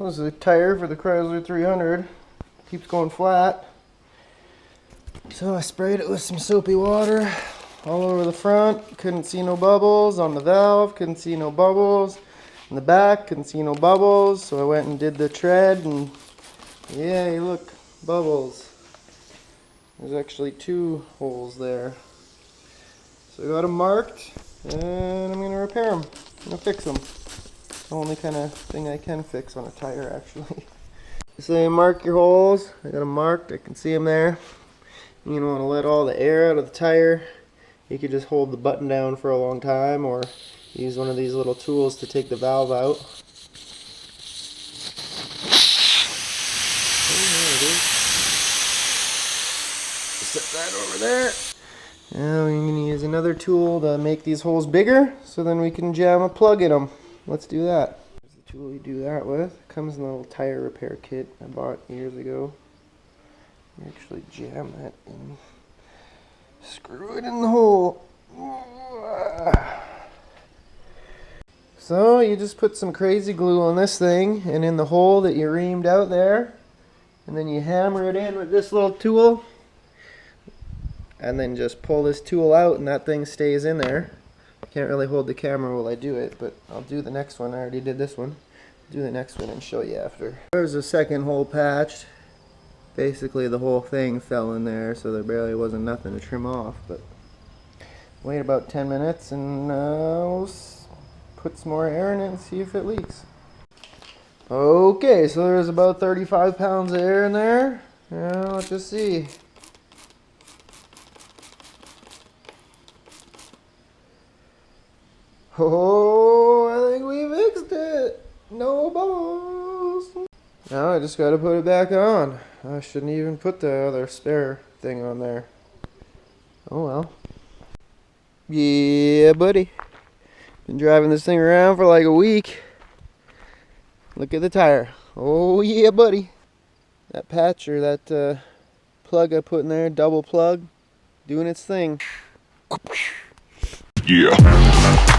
was a tire for the Chrysler 300. Keeps going flat. So I sprayed it with some soapy water all over the front. Couldn't see no bubbles. On the valve, couldn't see no bubbles. In the back, couldn't see no bubbles. So I went and did the tread, and yay, look, bubbles. There's actually 2 holes there. So I got them marked, and I'm going to repair them. I'm going to fix them. It's the only kind of thing I can fix on a tire, actually. So you mark your holes. I got them marked. I can see them there. You don't want to let all the air out of the tire. You could just hold the button down for a long time, or use one of these little tools to take the valve out. Oh, there it is. Set that over there. Now we're going to use another tool to make these holes bigger, so then we can jam a plug in them. Let's do that. Here's the tool you do that with. It comes in a little tire repair kit I bought years ago. You actually jam that and screw it in the hole. So you just put some crazy glue on this thing and in the hole that you reamed out there, and then you hammer it in with this little tool, and then just pull this tool out and that thing stays in there. I can't really hold the camera while I do it, but I'll do the next one. I already did this one. I'll do the next one and show you after. There's a second hole patched. Basically the whole thing fell in there, so there barely wasn't nothing to trim off. But wait about 10 minutes and we'll put some more air in it and see if it leaks. Okay, so there's about 35 pounds of air in there. Now let's just see. Oh, I think we fixed it. No bubbles. Now I just gotta put it back on. I shouldn't even put the other spare thing on there. Oh well. Yeah, buddy. Been driving this thing around for like a week. Look at the tire. Oh yeah, buddy. That patch or that plug I put in there, double plug, doing its thing. Yeah.